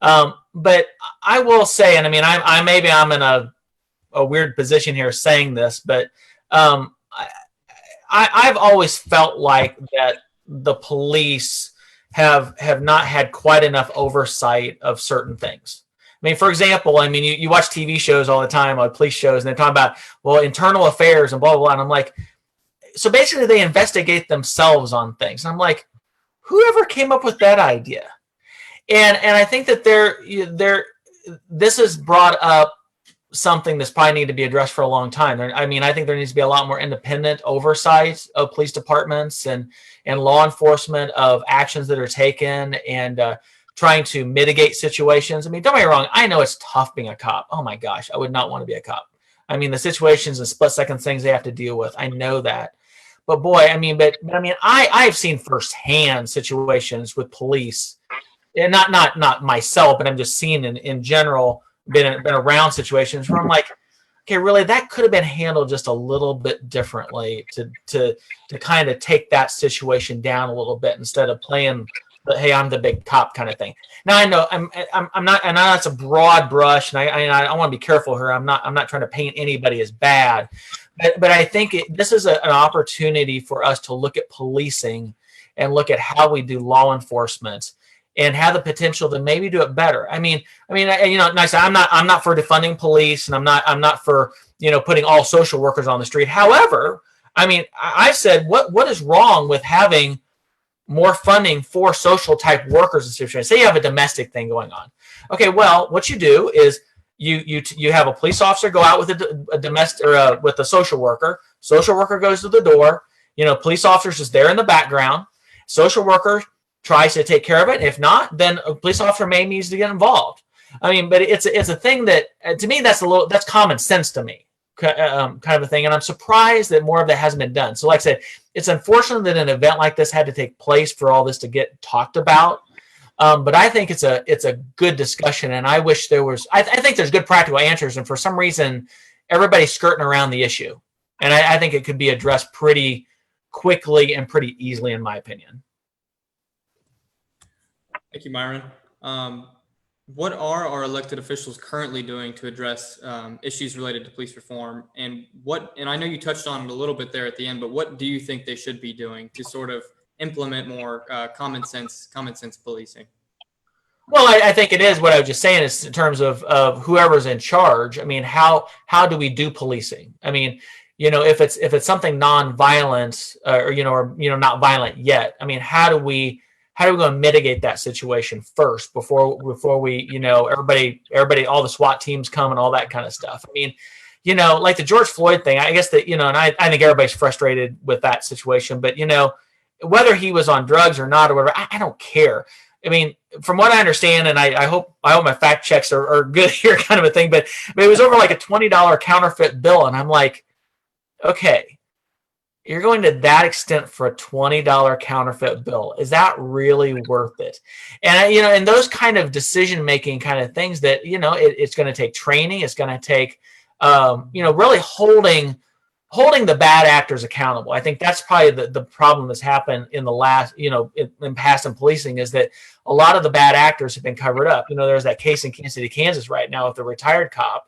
But I will say, and I mean, I'm in a weird position here saying this, but I've always felt like that the police have not had quite enough oversight of certain things. I mean, for example, I mean, you watch TV shows all the time, like police shows, and they're talking about, well, internal affairs and blah, blah, blah. And I'm like, so basically they investigate themselves on things. And I'm like, whoever came up with that idea? And I think that this has brought up something that's probably need to be addressed for a long time. I mean, I think there needs to be a lot more independent oversight of police departments and law enforcement of actions that are taken and trying to mitigate situations. I mean, don't get me wrong. I know it's tough being a cop. Oh my gosh, I would not want to be a cop. I mean, the situations and split-second things they have to deal with. I know that. But boy, I've seen firsthand situations with police, and not myself, but I'm just seeing in general, been around situations where I'm like, okay, really, that could have been handled just a little bit differently to kind of take that situation down a little bit instead of playing the, hey, I'm the big cop kind of thing. Now I know I'm not, and I know that's a broad brush, and I want to be careful here. I'm not trying to paint anybody as bad, but I think this is an opportunity for us to look at policing and look at how we do law enforcement and have the potential to maybe do it better. I mean, nice. I'm not for defunding police, and I'm not for putting all social workers on the street. However, I mean, I said what is wrong with having more funding for social type workers in situations? Say you have a domestic thing going on. Okay, well, what you do is you have a police officer go out with a domestic or with a social worker. Social worker goes to the door. Police officer's just there in the background. Social worker tries to take care of it. If not, then a police officer may needs to get involved. I mean, but it's a thing that to me that's common sense to me, kind of a thing. And I'm surprised that more of that hasn't been done. So, like I said, it's unfortunate that an event like this had to take place for all this to get talked about. But I think it's a good discussion, and I wish there was. I think there's good practical answers, and for some reason, everybody's skirting around the issue. And I think it could be addressed pretty quickly and pretty easily, in my opinion. Thank you, Myron. What are our elected officials currently doing to address issues related to police reform? And I know you touched on it a little bit there at the end, but what do you think they should be doing to sort of implement more common sense policing? Well, I think it is what I was just saying is in terms of whoever's in charge. I mean, how do we do policing? I mean, if it's something non-violent or not violent yet, I mean, how do we go and mitigate that situation first before we, everybody, all the SWAT teams come and all that kind of stuff? I mean, like the George Floyd thing, I guess that, and I think everybody's frustrated with that situation, but, whether he was on drugs or not, or whatever, I don't care. I mean, from what I understand, and I hope my fact checks are good here kind of a thing, but it was over like a $20 counterfeit bill. And I'm like, okay, you're going to that extent for a $20 counterfeit bill. Is that really worth it? And, and those kind of decision-making kind of things that, it's going to take training. It's going to take, really holding the bad actors accountable. I think that's probably the problem that's happened in the last, in past in policing, is that a lot of the bad actors have been covered up. There's that case in Kansas City, Kansas right now with the retired cop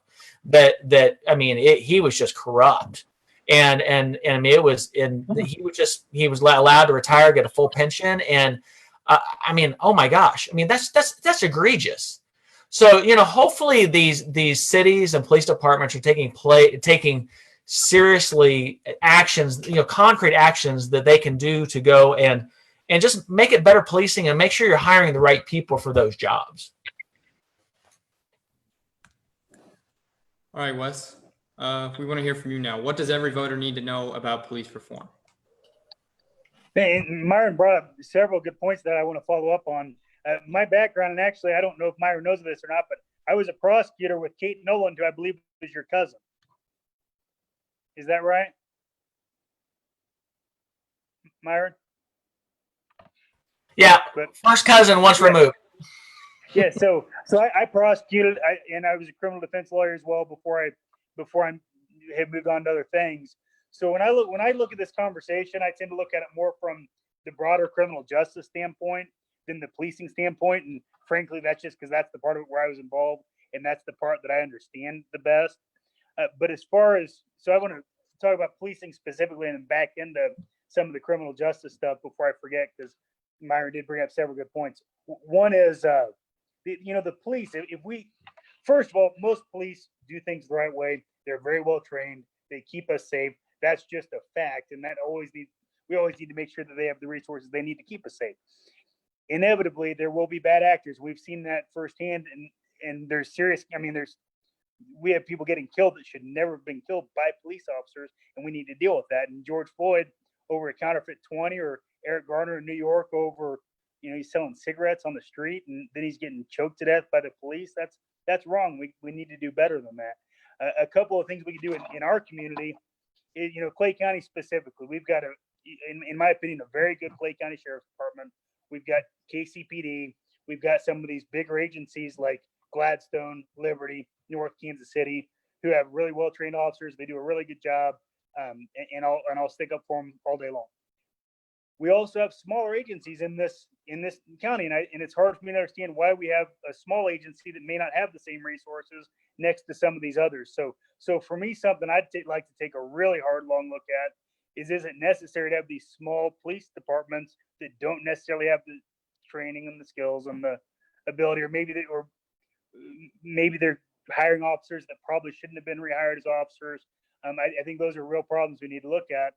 he was just corrupt. And I mean, he was allowed to retire, get a full pension. And oh my gosh, that's egregious. So, hopefully these cities and police departments are taking seriously actions, concrete actions that they can do to go and just make it better policing and make sure you're hiring the right people for those jobs. All right, Wes, we want to hear from you now. What does every voter need to know about police reform? And Myron brought up several good points that I want to follow up on. My background, and actually, I don't know if Myron knows this or not, but I was a prosecutor with Kate Nolan, who I believe was your cousin. Is that right, Myron? Yeah, first cousin once removed. Yeah, so I prosecuted, and I was a criminal defense lawyer as well before I had moved on to other things. So when I look at this conversation, I tend to look at it more from the broader criminal justice standpoint than the policing standpoint, and frankly, that's just because that's the part of it where I was involved, and that's the part that I understand the best. But as far as, so I want to talk about policing specifically and then back into some of the criminal justice stuff before I forget, because Myron did bring up several good points. One is, the police, first of all, most police do things the right way. They're very well trained. They keep us safe. That's just a fact. And we always need to make sure that they have the resources they need to keep us safe. Inevitably, there will be bad actors. We've seen that firsthand, and there's serious, we have people getting killed that should never have been killed by police officers, and we need to deal with that. And George Floyd over a counterfeit 20, or Eric Garner in New York over, he's selling cigarettes on the street and then he's getting choked to death by the police. That's wrong. We need to do better than that. A couple of things we can do in our community, Clay County specifically, we've got in my opinion, a very good Clay County Sheriff's Department. We've got KCPD. We've got some of these bigger agencies like Gladstone, Liberty, North Kansas City, who have really well-trained officers. They do a really good job, and I'll stick up for them all day long. We also have smaller agencies in this county, and it's hard for me to understand why we have a small agency that may not have the same resources next to some of these others. So for me, something I'd like to take a really hard, long look at is it necessary to have these small police departments that don't necessarily have the training and the skills and the ability, or maybe they're hiring officers that probably shouldn't have been rehired as officers. I think those are real problems we need to look at.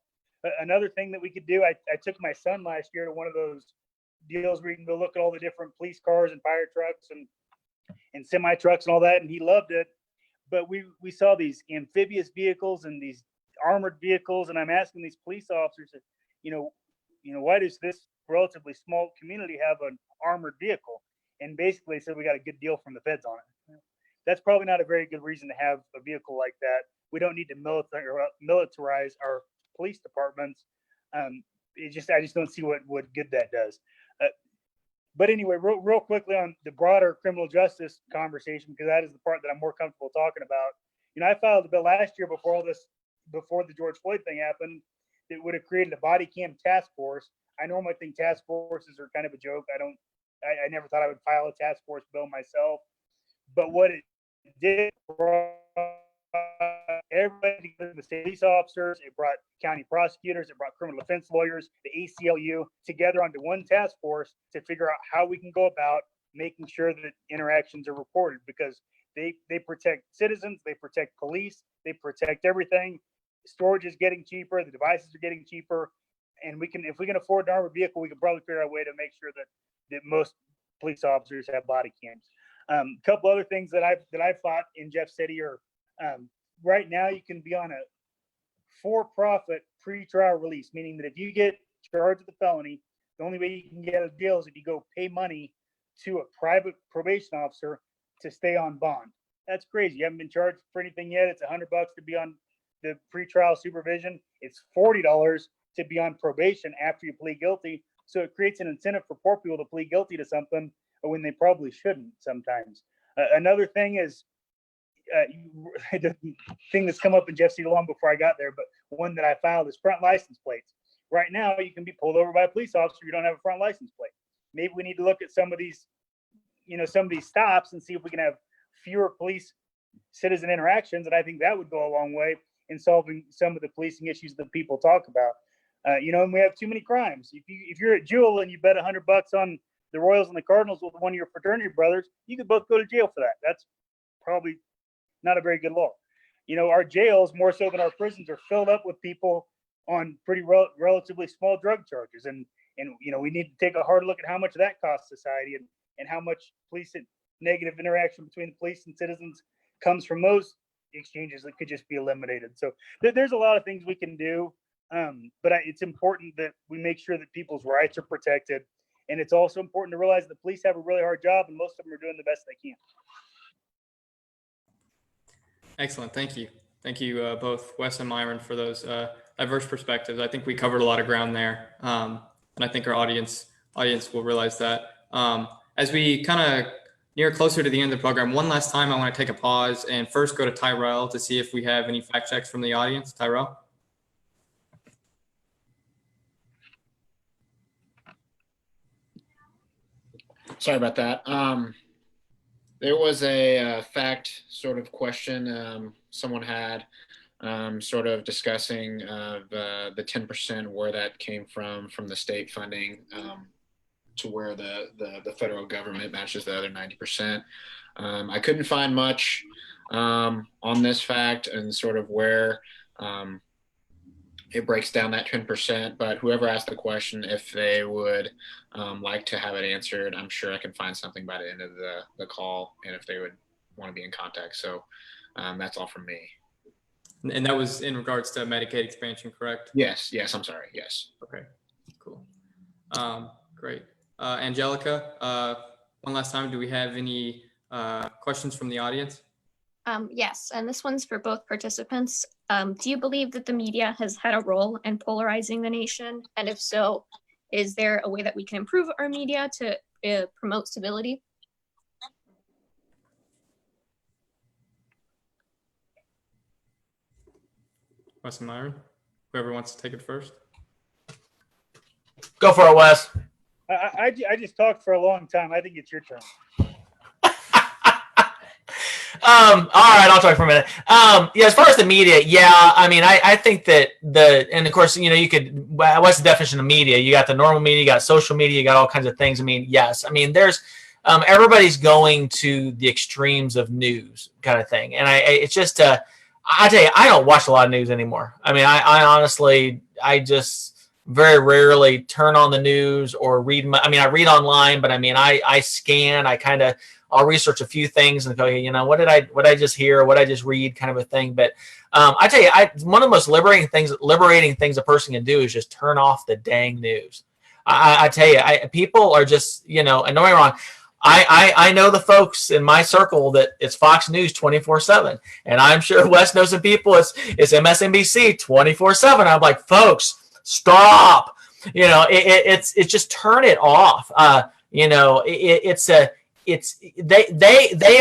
Another thing that we could do, I took my son last year to one of those deals where you can go look at all the different police cars and fire trucks and semi trucks and all that, and he loved it. But we saw these amphibious vehicles and these armored vehicles, and I'm asking these police officers, why does this relatively small community have an armored vehicle? And basically said we got a good deal from the feds on it. That's probably not a very good reason to have a vehicle like that. We don't need to militarize our police departments. I just don't see what good that does. But anyway, real quickly on the broader criminal justice conversation, because that is the part that I'm more comfortable talking about. I filed a bill last year before the George Floyd thing happened that would have created a body cam task force. I normally think task forces are kind of a joke. I never thought I would file a task force bill myself, but what it did brought everybody, the state police officers, it brought county prosecutors, it brought criminal defense lawyers, the ACLU together onto one task force to figure out how we can go about making sure that interactions are reported, because they protect citizens, they protect police, they protect everything. Storage is getting cheaper, the devices are getting cheaper, and if we can afford an armored vehicle, we can probably figure out a way to make sure that most police officers have body cams. A couple other things that I've fought in Jeff City are, right now you can be on a for-profit pre-trial release, meaning that if you get charged with a felony, the only way you can get a deal is if you go pay money to a private probation officer to stay on bond. That's crazy. You haven't been charged for anything yet. It's $100 to be on the pretrial supervision. It's $40 to be on probation after you plead guilty. So it creates an incentive for poor people to plead guilty to something when they probably shouldn't sometimes. Another thing is the thing that's come up in Jeff City long before I got there, but one that I filed is front license plates. Right now, you can be pulled over by a police officer if you don't have a front license plate. Maybe we need to look at some of these, some of these stops and see if we can have fewer police citizen interactions. And I think that would go a long way in solving some of the policing issues that people talk about. And we have too many crimes. If you're at Jewell and you bet $100 on the Royals and the Cardinals with one of your fraternity brothers, you could both go to jail for that. That's probably not a very good law. Our jails, more so than our prisons, are filled up with people on pretty relatively small drug charges. And we need to take a hard look at how much that costs society and how much police negative interaction between the police and citizens comes from those exchanges that could just be eliminated. So there's a lot of things we can do. But it's important that we make sure that people's rights are protected. And it's also important to realize that police have a really hard job and most of them are doing the best they can. Excellent. Thank you. Thank you both Wes and Myron for those diverse perspectives. I think we covered a lot of ground there. And I think our audience will realize that. As we kind of near closer to the end of the program, one last time, I want to take a pause and first go to Tyrell to see if we have any fact checks from the audience. Tyrell? Sorry about that. There was a fact sort of question someone had sort of discussing the 10%, where that came from the state funding to where the federal government matches the other 90%. I couldn't find much on this fact and sort of where it breaks down that 10%, but whoever asked the question, if they would like to have it answered, I'm sure I can find something by the end of the call, and if they would want to be in contact. So that's all from me. And that was in regards to Medicaid expansion, correct? Yes, I'm sorry, yes. Okay, cool. Great. Angelica, one last time, do we have any questions from the audience? Yes, and this one's for both participants. Do you believe that the media has had a role in polarizing the nation? And if so, is there a way that we can improve our media to promote stability? Wes and Myron, whoever wants to take it first. Go for it, Wes. I just talked for a long time. I think it's your turn. All right, I'll talk for a minute. As far as the media, I mean, I think that and of course, what's the definition of media? You got the normal media, you got social media, you got all kinds of things. I mean, yes. I mean, there's, everybody's going to the extremes of news kind of thing. And it's just, I tell you, I don't watch a lot of news anymore. I mean, I honestly, I just very rarely turn on the news or read. I read online, but I mean, I scan, I'll research a few things and go, what did I just hear? What I just read, kind of a thing. But I tell you, one of the most liberating things a person can do is just turn off the dang news. I tell you, people are just, and don't get me wrong, I know the folks in my circle that it's Fox News 24/7, and I'm sure Wes knows some people. It's MSNBC 24/7. I'm like, folks, stop. It's just turn it off. They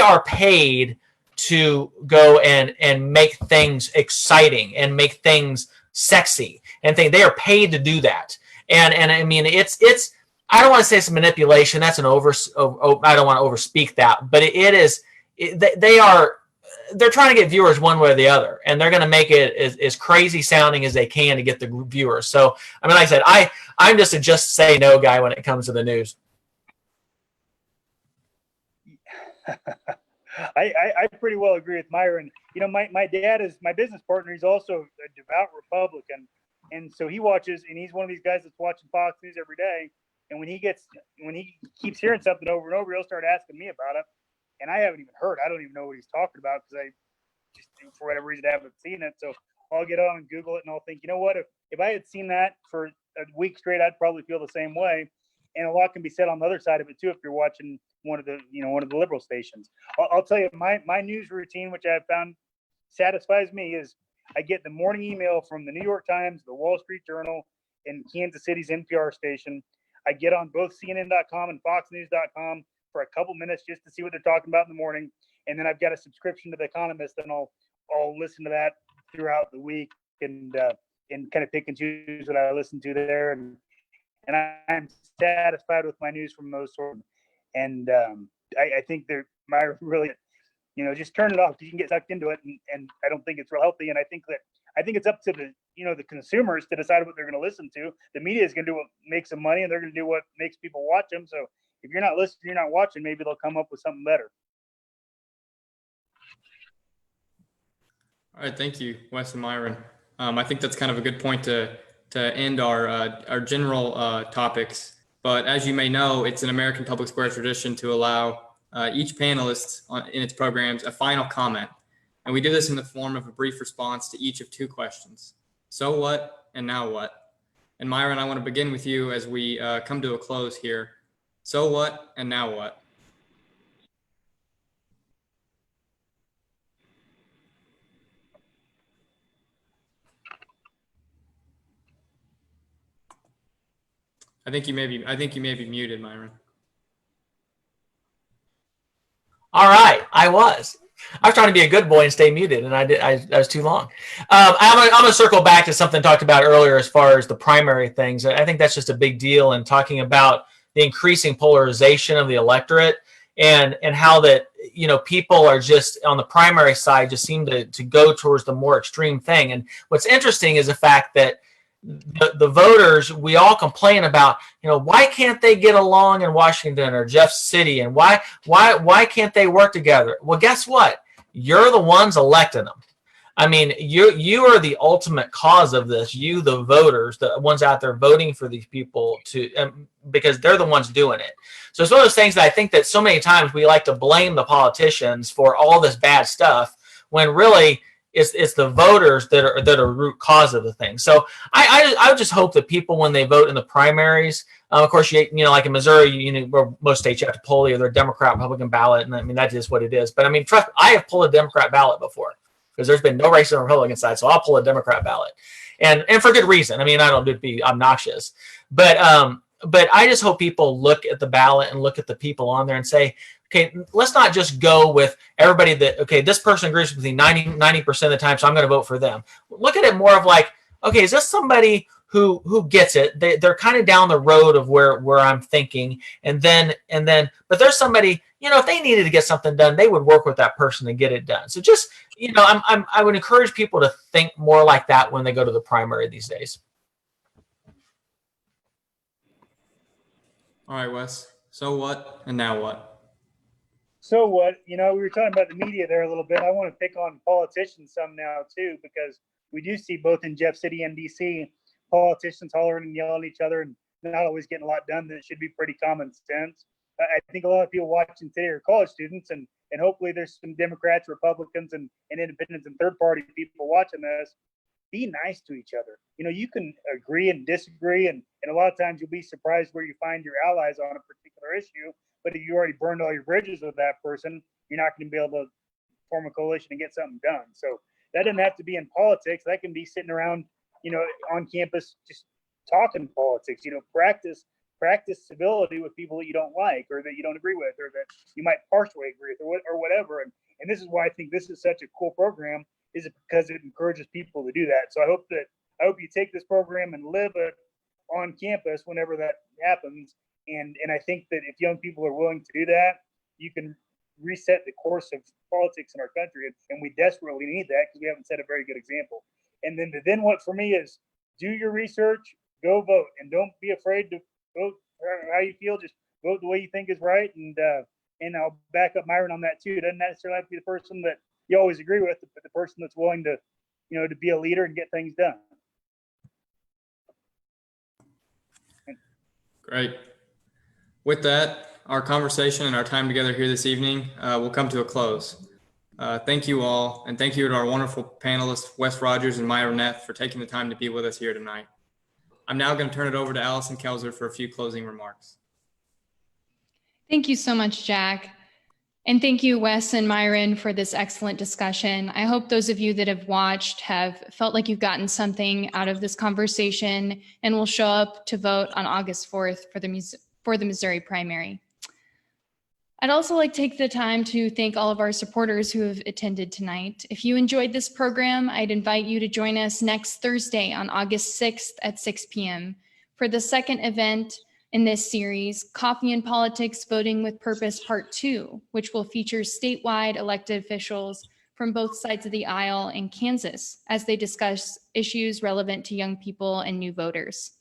are paid to go and make things exciting and make things sexy and they are paid to do that. And I mean, it's I don't want to say it's manipulation. That's I don't want to overspeak that, but they're trying to get viewers one way or the other, and they're going to make it as crazy sounding as they can to get the viewers. So, I mean, like I said, I'm just a just say no guy when it comes to the news. I pretty well agree with Myron. My dad is my business partner. He's also a devout Republican. And so he watches, and he's one of these guys that's watching Fox News every day. And when he keeps hearing something over and over, he'll start asking me about it. And I haven't even heard. I don't even know what he's talking about because I just, for whatever reason, haven't seen it. So I'll get on and Google it, and I'll think, what, if I had seen that for a week straight, I'd probably feel the same way. And a lot can be said on the other side of it too if you're watching one of the liberal stations. I'll tell you, my news routine, which I've found satisfies me, is I get the morning email from the New York Times, the Wall Street Journal, and Kansas City's NPR station. I get on both CNN.com and FoxNews.com for a couple minutes just to see what they're talking about in the morning. And then I've got a subscription to The Economist, and I'll listen to that throughout the week and kind of pick and choose what I listen to there. And I'm satisfied with my news from those sources. And I think they're really, just turn it off because you can get sucked into it. And I don't think it's real healthy. And I think it's up to the consumers to decide what they're going to listen to. The media is going to do what makes them money, and they're going to do what makes people watch them. So if you're not listening, you're not watching, maybe they'll come up with something better. All right, thank you, Wes and Myron. I think that's kind of a good point to end our general topics. But as you may know, it's an American Public Square tradition to allow each panelist in its programs a final comment. And we do this in the form of a brief response to each of two questions. So what and now what? And Myron, I want to begin with you as we come to a close here. So what and now what? I think you may be muted, Myron. All right, I was trying to be a good boy and stay muted, and I was too long. I'm gonna circle back to something talked about earlier as far as the primary things. I think that's just a big deal in talking about the increasing polarization of the electorate and how that people are just on the primary side just seem to go towards the more extreme thing. And what's interesting is the fact that the voters, we all complain about, why can't they get along in Washington or Jeff City, and why can't they work together? Well, guess what? You're the ones electing them. I mean, you are the ultimate cause of this. You, the voters, the ones out there voting for these people because they're the ones doing it. So it's one of those things that I think that so many times we like to blame the politicians for all this bad stuff when really it's the voters that are root cause of the thing. So I would just hope that people, when they vote in the primaries, of course, like in Missouri, where most states you have to pull either a Democrat, Republican ballot, and I mean that is what it is. But I mean, trust, I have pulled a Democrat ballot before because there's been no race on the Republican side, so I'll pull a Democrat ballot, and for good reason. I mean, I don't do it to be obnoxious, but I just hope people look at the ballot and look at the people on there and say, okay, let's not just go with everybody that, okay, this person agrees with me 90% of the time, so I'm going to vote for them. Look at it more of like, okay, is this somebody who gets it? They're kind of down the road of where I'm thinking, and then, but there's somebody, if they needed to get something done, they would work with that person to get it done. So just, I would encourage people to think more like that when they go to the primary these days. All right, Wes. So what and now what? So what, we were talking about the media there a little bit. I want to pick on politicians some now too, because we do see both in Jeff City and DC, politicians hollering and yelling at each other and not always getting a lot done that should be pretty common sense. I think a lot of people watching today are college students, and hopefully there's some Democrats, Republicans, and independents and third party people watching this. Be nice to each other. You can agree and disagree, and a lot of times you'll be surprised where you find your allies on a particular issue. But if you already burned all your bridges with that person, you're not going to be able to form a coalition and get something done. So that doesn't have to be in politics. That can be sitting around, on campus, just talking politics. Practice civility with people that you don't like, or that you don't agree with, or that you might partially agree with, or whatever. And this is why I think this is such a cool program, is because it encourages people to do that. So I hope you take this program and live it on campus whenever that happens. And I think that if young people are willing to do that, you can reset the course of politics in our country. And we desperately need that because we haven't set a very good example. And then what for me is do your research, go vote, and don't be afraid to vote how you feel. Just vote the way you think is right. And I'll back up Myron on that too. It doesn't necessarily have to be the person that you always agree with, but the person that's willing to, to be a leader and get things done. Great. With that, our conversation and our time together here this evening will come to a close. Thank you all, and thank you to our wonderful panelists, Wes Rogers and Myron Neth, for taking the time to be with us here tonight. I'm now going to turn it over to Allison Kelzer for a few closing remarks. Thank you so much, Jack. And thank you, Wes and Myron, for this excellent discussion. I hope those of you that have watched have felt like you've gotten something out of this conversation and will show up to vote on August 4th for the Missouri primary. I'd also like to take the time to thank all of our supporters who have attended tonight. If you enjoyed this program, I'd invite you to join us next Thursday on August 6th at 6 p.m. for the second event in this series, Coffee and Politics Voting with Purpose Part 2, which will feature statewide elected officials from both sides of the aisle in Kansas as they discuss issues relevant to young people and new voters.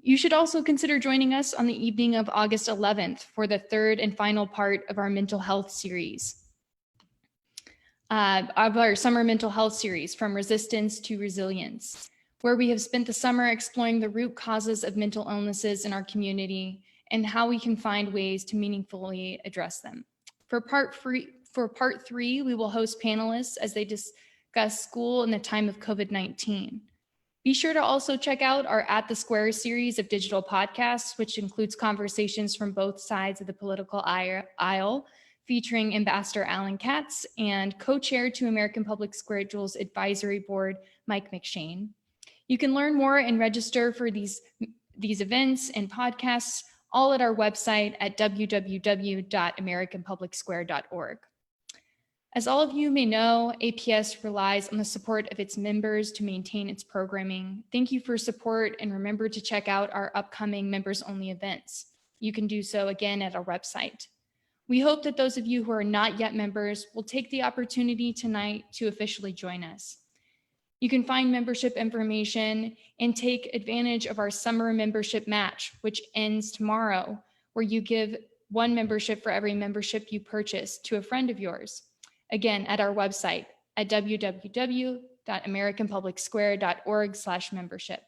You should also consider joining us on the evening of August 11th for the third and final part of our mental health series, of our summer mental health series, From Resistance to Resilience, where we have spent the summer exploring the root causes of mental illnesses in our community and how we can find ways to meaningfully address them. For part three, we will host panelists as they discuss school in the time of COVID-19. Be sure to also check out our At the Square series of digital podcasts, which includes conversations from both sides of the political aisle, featuring Ambassador Alan Katz and co-chair to American Public Square Jewell's advisory board, Mike McShane. You can learn more and register for these events and podcasts all at our website at www.americanpublicsquare.org. As all of you may know, APS relies on the support of its members to maintain its programming. Thank you for your support, and remember to check out our upcoming members-only events. You can do so again at our website. We hope that those of you who are not yet members will take the opportunity tonight to officially join us. You can find membership information and take advantage of our summer membership match, which ends tomorrow, where you give one membership for every membership you purchase to a friend of yours. Again, at our website at www.americanpublicsquare.org/membership.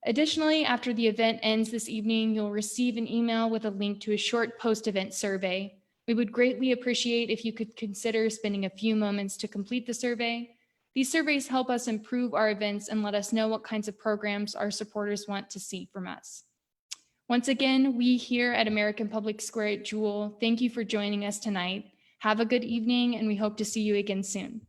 Additionally, after the event ends this evening, you'll receive an email with a link to a short post-event survey. We would greatly appreciate if you could consider spending a few moments to complete the survey. These surveys help us improve our events and let us know what kinds of programs our supporters want to see from us. Once again, we here at American Public Square at Jewell, thank you for joining us tonight. Have a good evening, and we hope to see you again soon.